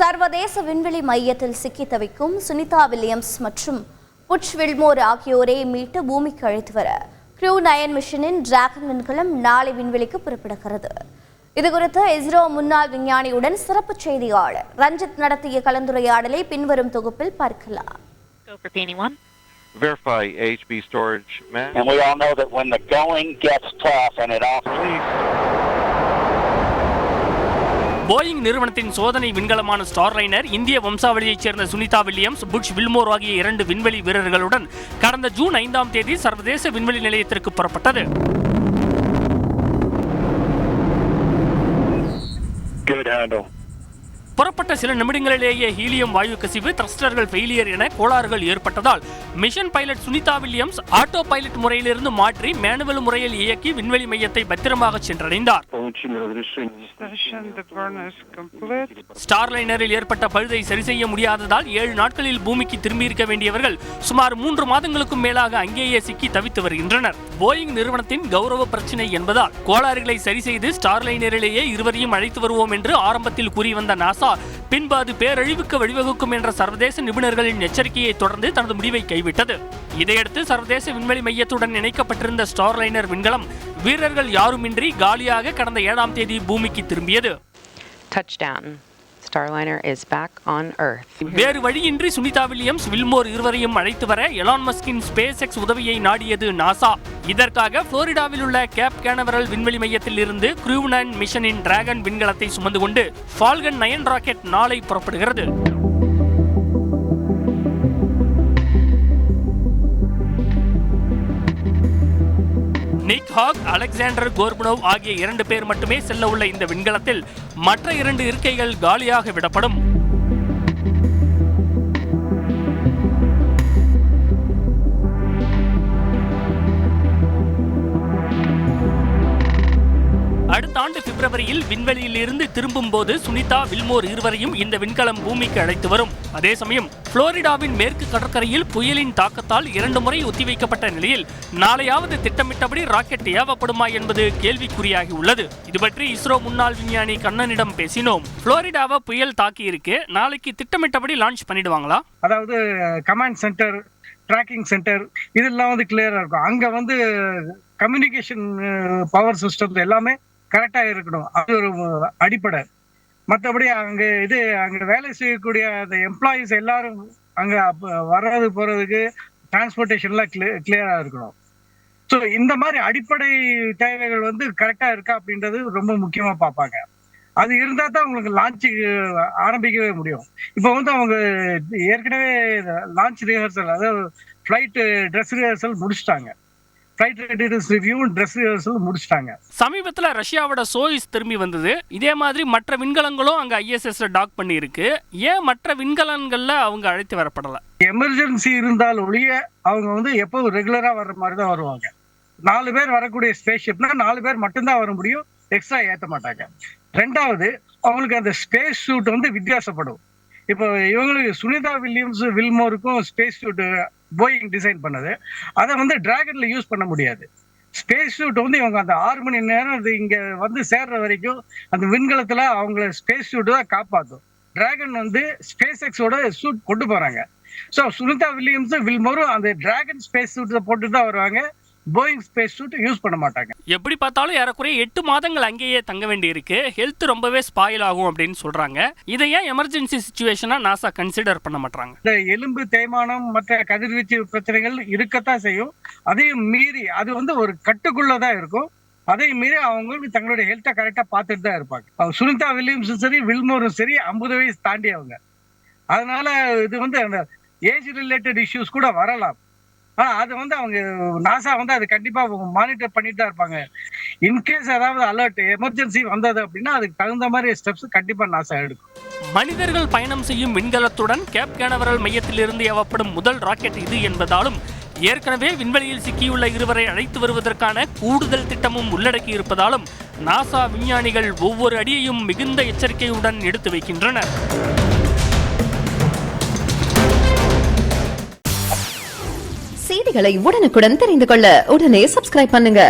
சர்வதேச விண்வெளி மையத்தில் சிக்கி தவிக்கும் சுனிதா வில்லியம்ஸ் மற்றும் புட்ச் வில்மோர் ஆகியோரை மீட்டு பூமிக்கு அழைத்து வர க்ரூ 9 மிஷனின் டிராகன் விண்கலம் நாளை விண்வெளிக்கு புறப்படுகிறது. இதுகுறித்து இஸ்ரோ முன்னாள் விஞ்ஞானியுடன் சிறப்பு செய்தியாளர் ரஞ்சித் நடத்திய கலந்துரையாடலை பின்வரும் தொகுப்பில் பார்க்கலாம். Verify HB storage match. And we all know that when the going gets tough and it all Boeing நிறுவனத்தின் சோதனை விண்கலமான ஸ்டார்லைனர் இந்திய வம்சாவளியைச் சேர்ந்த சுனிதா வில்லியம்ஸ், புட்ச் வில்மோர் ஆகிய 2 விண்வெளி வீரர்களுடன் கடந்த ஜூன் 5ஆம் தேதி சர்வதேச விண்வெளி நிலையத்திற்கு புறப்பட்டது. புறப்பட்ட சில நிமிடங்களிலேயே ஹீலியம் வாயு கசிவு, த்ரஸ்டர்கள் ஃபெயிலியர் என கோளாறுகள் ஏற்பட்டதால் mission pilot Sunita Williams auto pilot முறையிலிருந்து மாற்றி மேனுவல் முறையில் இயக்கி விண்வெளி மையத்தை பத்திரமாக சென்றடைந்தார். ஸ்டார்லைனரில் ஏற்பட்ட பழுதை சரி செய்ய முடியாததால் 7 நாட்களில் பூமிக்கு திரும்பியிருக்க வேண்டியவர்கள் சுமார் 3 மாதங்களுக்கும் மேலாக அங்கேயே சிக்கி தவித்து வருகின்றனர். போயிங் நிறுவனத்தின் கௌரவ பிரச்சினை என்பதால் கோளாறுகளை சரி செய்து ஸ்டார்லைனரிலேயே இருவரையும் அழைத்து வருவோம் என்று ஆரம்பத்தில் கூறி வந்த நாசா பின்பு அது பேரழிவுக்கு வழிவகுக்கும் என்ற சர்வதேச நிபுணர்களின் எச்சரிக்கையை தொடர்ந்து தனது முடிவை கைவிட்டது. இதையடுத்து சர்வதேச விண்வெளி மையத்துடன் இணைக்கப்பட்டிருந்த ஸ்டார்லைனர் விண்கலம் வீரர்கள் யாருமின்றி காலியாக கடந்த 7ஆம் தேதி பூமிக்கு திரும்பியது. Starliner is back on Earth. வேறு வழியின்றி சுனிதா வில்லியம்ஸ், வில்மோர் இருவரையும் அழைத்து வர எலான் மஸ்கின் ஸ்பேஸ் எக்ஸ் உதவியை நாடியது நாசா. இதற்காக புளோரிடாவில் உள்ள கேப் கேனவரல் விண்வெளி மையத்தில் இருந்து க்ரூ 9 மிஷனின் டிராகன் விண்கலத்தை சுமந்து கொண்டு ஃபால்கன் 9 ராக்கெட் நாளை புறப்படுகிறது. நிக் ஹாக், அலெக்சாண்டர் கோர்பனோவ் ஆகிய 2 பேர் மட்டுமே செல்ல உள்ள இந்த விண்கலத்தில் மற்ற 2 இருக்கைகள் காலியாக விடப்படும். அடுத்த ஆண்டு பிப்ரவரியில் விண்வெளியில் இருந்து திரும்பும் போது சுனிதா, வில்மோர் இருவரையும் இந்த விண்கலம் பூமிக்கு அழைத்து வரும். அதே சமயம் புளோரிடாவின் மேற்கு கடற்கரையில் புயலின் தாக்கத்தால் 2 முறை ஒத்திவைக்கப்பட்ட நிலையில் நாளையாவது திட்டமிட்டபடி ராக்கெட் ஏவப்படுமா என்பது கேள்விக்குறியாகி உள்ளது. இது பற்றி இஸ்ரோ முன்னாள் விஞ்ஞானி கண்ணனிடம் பேசினோம். புளோரிடாவை புயல் தாக்கி இருக்கு, நாளைக்கு திட்டமிட்டபடி லான்ச் பண்ணிடுவாங்களா? அதாவது கமாண்ட் சென்டர், ட்ராக்கிங் சென்டர் இதெல்லாம் கிளியரா இருக்கும். அங்க கம்யூனிகேஷன் பவர் சிஸ்டம் எல்லாமே கரெக்டா இருக்கணும். அது ஒரு அடிப்படை. மற்றபடி அங்க வேலை செய்யக்கூடிய அந்த எம்ப்ளாயிஸ் எல்லாரும் அங்க வர்றது போறதுக்கு டிரான்ஸ்போர்டேஷன்லாம் கிளியரா இருக்கணும். ஸோ இந்த மாதிரி அடிப்படை தேவைகள் கரெக்டா இருக்கா அப்படின்றது ரொம்ப முக்கியமா பார்ப்பாங்க. அது இருந்தா தான் உங்களுக்கு லான்ச்சுக்கு ஆரம்பிக்கவே முடியும். இப்போ அவங்க ஏற்கனவே லான்ச் ரிஹர்சல், அதாவது ஃபிளைட் ட்ரெஸ் ரிஹர்சல் முடிச்சிட்டாங்க. சமீபத்துல ரஷ்யாவோட சோயிஸ் திரும்பி வந்தது. இதே மாதிரி மற்ற விண்கலங்களும் அங்க ISS டாக் பண்ணி இருக்கு. ஏன் மற்ற விண்கலங்கள்ல அவங்க அழைத்து வரப்படல? எமர்ஜென்சி இருந்தால் ஒழிய அவங்க எப்பவும் ரெகுலரா வர்ற மாதிரி தான் வருவாங்க. 4 பேர் வரக்கூடிய ஸ்பேஸ் ஷிப்னா 4 பேர் மட்டும்தான் வர முடியும், எக்ஸ்ட்ரா ஏற்ற மாட்டாங்க. 2வது அவங்களுக்கு அந்த ஸ்பேஸ் சூட் வித்தியாசப்படும். இப்போ இவங்களுக்கு சுனிதா வில்லியம்ஸ், வில்மோருக்கும் ஸ்பேஸ் சூட் போயிங் டிசைன் பண்ணது. அதை டிராகன்ல யூஸ் பண்ண முடியாது. ஸ்பேஸ் சூட் இவங்க அந்த 6 மணி நேரம் இங்க சேர்ற வரைக்கும் அந்த விண்கலத்துல அவங்க ஸ்பேஸ் சூட் தான் காப்பாற்றும். டிராகன் ஸ்பேஸ் எக்ஸோட சூட் கொண்டு போறாங்க. ஸோ சுனிதா வில்லியம்ஸ், வில்மோரும் அந்த டிராகன் ஸ்பேஸ் சூட் போட்டு தான் வருவாங்க. போயிங் ஸ்பேஸ் சூட் யூஸ் பண்ண மாட்டாங்க. எப்படி பார்த்தாலும் ஏறக்குறைய 8 மாதங்கள் அங்கேயே தங்க வேண்டி இருக்கு. ஹெல்த் ரொம்பவே ஸ்பாயில் ஆகும் அப்படின்னு சொல்றாங்க. இதை ஏன் எமர்ஜென்சி சிச்சுவேஷனா நாசா கன்சிடர் பண்ண மாட்டாங்க? இந்த எலும்பு தேய்மானம், மற்ற கதிர்வீச்சு பிரச்சனைகள் இருக்கத்தான் செய்யும். அதையும் மீறி அது ஒரு கட்டுக்குள்ளதான் இருக்கும். அதையும் மீறி அவங்க தங்களுடைய ஹெல்த்தை கரெக்டா பார்த்துட்டு தான் இருப்பாங்க. அவங்க சுனிதா வில்லியம்ஸும் சரி, வில்மோரும் சரி 50 வயசு தாண்டி அவங்க. அதனால இது அந்த ஏஜ் ரிலேட்டட் இஷ்யூஸ் கூட வரலாம். அது அவங்க நாசா அது கண்டிப்பா மானிட்டர் பண்ணிட்டு தான் இருப்பாங்க. இன்கேஸ் ஏதாவது அலர்ட், எமர்ஜென்சி வந்தது அப்படின்னா அதுக்கு தகுந்த மாதிரி ஸ்டெப்ஸ் கண்டிப்பா நாசா எடுக்கும். மனிதர்கள் பயணம் செய்யும் விண்கலத்துடன் கேப் கேனவரல் மையத்தில் இருந்து ஏவப்படும் முதல் ராக்கெட் இது என்பதாலும் ஏற்கனவே விண்வெளியில் சிக்கியுள்ள இருவரை அழைத்து வருவதற்கான கூடுதல் திட்டமும் உள்ளடக்கி இருப்பதாலும் நாசா விஞ்ஞானிகள் ஒவ்வொரு அடியையும் மிகுந்த எச்சரிக்கையுடன் எடுத்து வைக்கின்றனர். செய்திகளை உடனுக்குடன் தெரிந்து கொள்ள உடனே சப்ஸ்கிரைப் பண்ணுங்க.